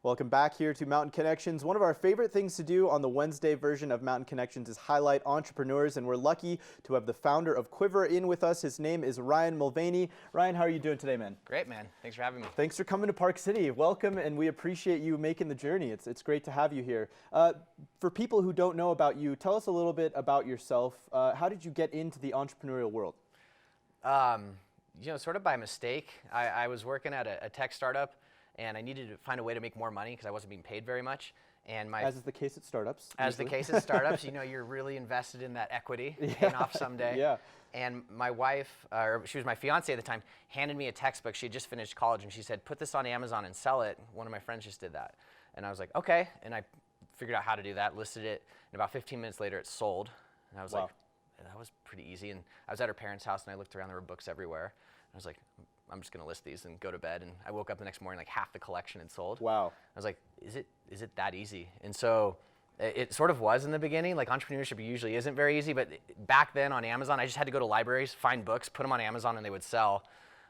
Welcome back here to Mountain Connections. One of our favorite things to do on the Wednesday version of Mountain Connections is highlight entrepreneurs, and we're lucky to have the founder of Cuivre in with us. His name is Ryan Mulvany. Ryan, how are you doing today, man? Great, man. Thanks for having me. Thanks for coming to Park City. Welcome, and we appreciate you making the journey. It's great to have you here. For people who don't know about you, tell us a little bit about yourself. How did you get into the entrepreneurial world? Sort of by mistake. I was working at a tech startup, and I needed to find a way to make more money because I wasn't being paid very much. And as is the case at startups. As the case at startups, you're really invested in that equity paying off someday. Yeah. And my wife, or she was my fiance at the time, handed me a textbook. She had just finished college, and she said, "Put this on Amazon and sell it." One of my friends just did that, and I was like, "Okay." And I figured out how to do that, listed it, and about 15 minutes later, it sold. And I was like, that was pretty easy. And I was at her parents' house, and I looked around. There were books everywhere. I was like, I'm just gonna list these and go to bed. And I woke up the next morning, like half the collection had sold. Wow. I was like, is it that easy? And so it sort of was in the beginning. Like, entrepreneurship usually isn't very easy, but back then on Amazon, I just had to go to libraries, find books, put them on Amazon, and they would sell.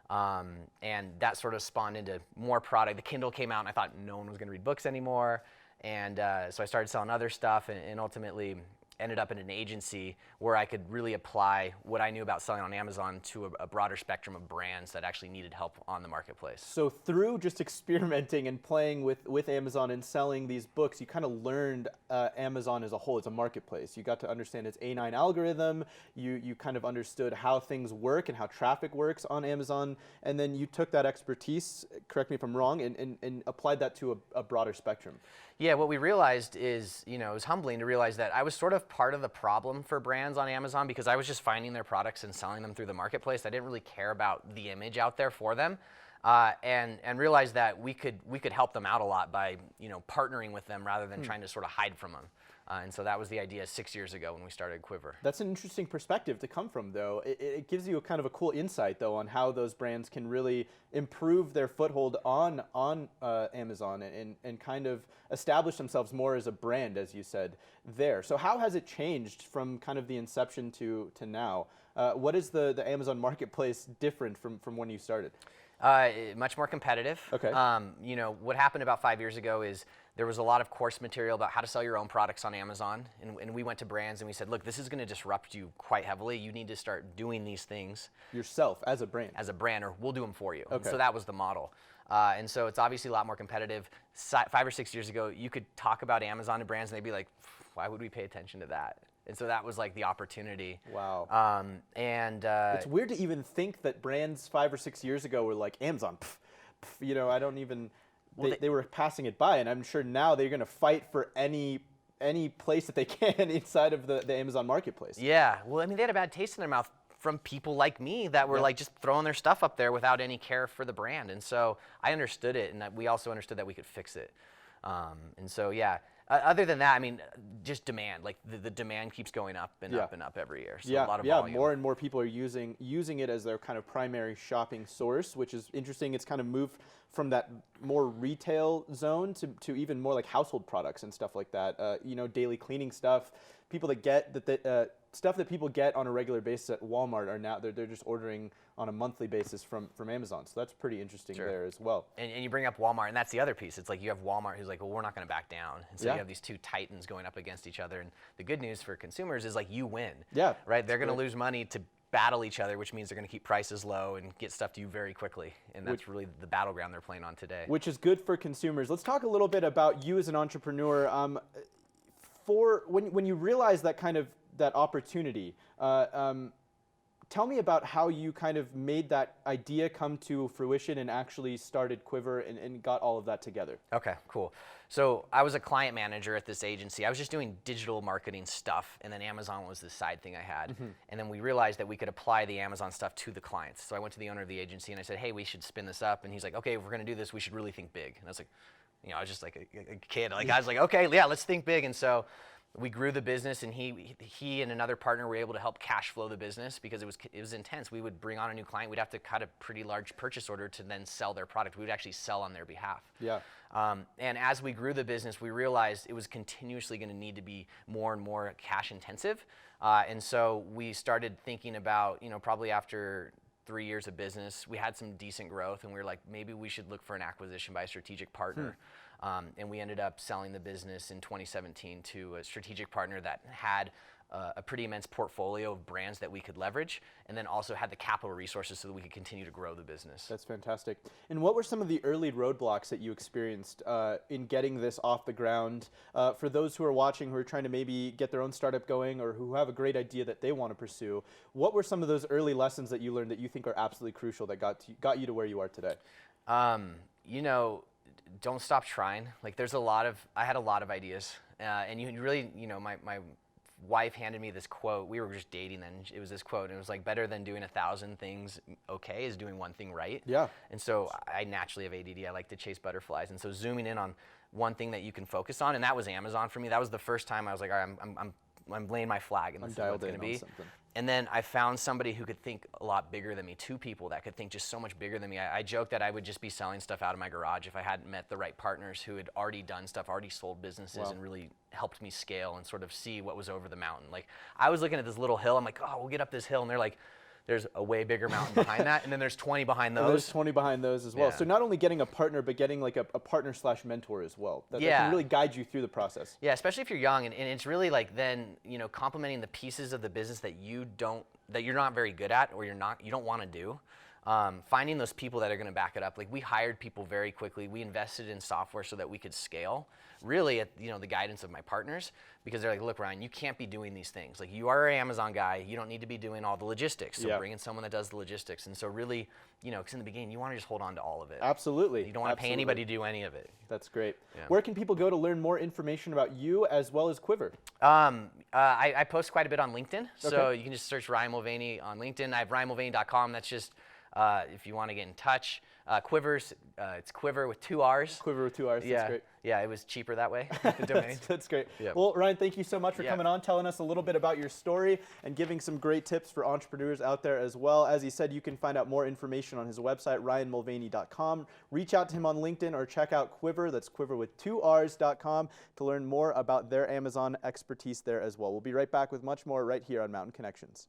And that sort of spawned into more product. The Kindle came out, and I thought no one was gonna read books anymore. And so I started selling other stuff, and ultimately ended up in an agency where I could really apply what I knew about selling on Amazon to a broader spectrum of brands that actually needed help on the marketplace. So through just experimenting and playing with Amazon and selling these books, you kind of learned Amazon as a whole. It's a marketplace. You got to understand its A9 algorithm. You kind of understood how things work and how traffic works on Amazon. And then you took that expertise, correct me if I'm wrong, and applied that to a broader spectrum. Yeah, what we realized is, it was humbling to realize that I was sort of part of the problem for brands on Amazon because I was just finding their products and selling them through the marketplace. I didn't really care about the image out there for them, and realized that we could help them out a lot by partnering with them rather than trying to sort of hide from them. And so that was the idea 6 years ago when we started Cuivre. That's an interesting perspective to come from, though. It gives you a kind of a cool insight, though, on how those brands can really improve their foothold on Amazon and kind of establish themselves more as a brand, as you said there. So how has it changed from kind of the inception to now? What is the Amazon marketplace different from when you started? Much more competitive. Okay. What happened about 5 years ago is there was a lot of course material about how to sell your own products on Amazon. And we went to brands and we said, look, this is going to disrupt you quite heavily. You need to start doing these things. Yourself, as a brand. As a brand, or we'll do them for you. Okay. So that was the model. And so it's obviously a lot more competitive. 5 or 6 years ago, you could talk about Amazon to brands and they'd be like, why would we pay attention to that? And so that was like the opportunity. Wow. It's weird to even think that brands 5 or 6 years ago were like, Amazon, I don't even, they were passing it by. And I'm sure now they're going to fight for any place that they can inside of the Amazon marketplace. Yeah. Well, I mean, they had a bad taste in their mouth from people like me that were like just throwing their stuff up there without any care for the brand. And so I understood it, and we also understood that we could fix it. And so, yeah. Other than that, I mean, just demand. Like the demand keeps going up and up and up every year. So a lot of volume. More and more people are using it as their kind of primary shopping source, which is interesting. It's kind of moved from that more retail zone to even more like household products and stuff like that. Daily cleaning stuff. People that get stuff that people get on a regular basis at Walmart are now they're just ordering on a monthly basis from Amazon. So that's pretty interesting there as well. And you bring up Walmart, and that's the other piece. It's like you have Walmart who's like, well, we're not going to back down. And so you have these two titans going up against each other. And the good news for consumers is like you win. Yeah. Right? They're going to lose money to battle each other, which means they're going to keep prices low and get stuff to you very quickly. And that's really the battleground they're playing on today. Which is good for consumers. Let's talk a little bit about you as an entrepreneur. When you realize that kind of that opportunity, tell me about how you kind of made that idea come to fruition and actually started Cuivre and got all of that together. Okay, cool. So I was a client manager at this agency. I was just doing digital marketing stuff, and then Amazon was the side thing I had. And then we realized that we could apply the Amazon stuff to the clients. So I went to the owner of the agency and I said, hey, we should spin this up. And he's like, okay, if we're going to do this, we should really think big. And I was like, I was just like a kid. Like I was like, okay, yeah, let's think big. And so we grew the business, and he and another partner were able to help cash flow the business because it was intense. We would bring on a new client. We'd have to cut a pretty large purchase order to then sell their product. We would actually sell on their behalf. Yeah. And as we grew the business, we realized it was continuously going to need to be more and more cash intensive. And so we started thinking about, probably after 3 years of business, we had some decent growth, and we were like, maybe we should look for an acquisition by a strategic partner. And we ended up selling the business in 2017 to a strategic partner that had a pretty immense portfolio of brands that we could leverage, and then also had the capital resources so that we could continue to grow the business. That's fantastic. And what were some of the early roadblocks that you experienced in getting this off the ground? For those who are watching, who are trying to maybe get their own startup going, or who have a great idea that they want to pursue, what were some of those early lessons that you learned that you think are absolutely crucial that got you to where you are today? You know, don't stop trying. Like, I had a lot of ideas, and you really, you know, my wife handed me this quote. We were just dating then. It was this quote, and it was like, better than doing 1,000 things okay is doing one thing right. Yeah. And so I naturally have ADD. I like to chase butterflies. And so zooming in on one thing that you can focus on, and that was Amazon for me. That was the first time I was like, all right, I'm laying my flag, and this is what it's going to be. And then I found somebody who could think a lot bigger than me, two people that could think just so much bigger than me. I joke that I would just be selling stuff out of my garage if I hadn't met the right partners who had already done stuff, already sold businesses, and really helped me scale and sort of see what was over the mountain. Like, I was looking at this little hill. I'm like, oh, we'll get up this hill. And they're like, there's a way bigger mountain behind that, and then there's 20 behind those. And there's 20 behind those as well. Yeah. So not only getting a partner, but getting like a partner/mentor as well. That can really guide you through the process. Yeah, especially if you're young, and it's really like then, you know, complementing the pieces of the business that you're not very good at, or you don't want to do. Finding those people that are going to back it up. Like, we hired people very quickly. We invested in software so that we could scale, really at, you know, the guidance of my partners, because they're like, look, Ryan, you can't be doing these things. Like, you are an Amazon guy. You don't need to be doing all the logistics. So bring in someone that does the logistics. And so really, you know, because in the beginning, you want to just hold on to all of it. Absolutely. You don't want to pay anybody to do any of it. That's great. Yeah. Where can people go to learn more information about you as well as Cuivre? I post quite a bit on LinkedIn. So you can just search Ryan Mulvany on LinkedIn. I have ryanmulvany.com. That's just if you want to get in touch. Cuivre's, it's Cuivre with 2 R's. Cuivre with 2 R's, that's great. Yeah, it was cheaper that way, the domain. That's great. Yep. Well, Ryan, thank you so much for coming on, telling us a little bit about your story and giving some great tips for entrepreneurs out there as well. As he said, you can find out more information on his website, ryanmulvany.com. Reach out to him on LinkedIn or check out Cuivre, that's Cuivre with 2 R's.com, to learn more about their Amazon expertise there as well. We'll be right back with much more right here on Mountain Connections.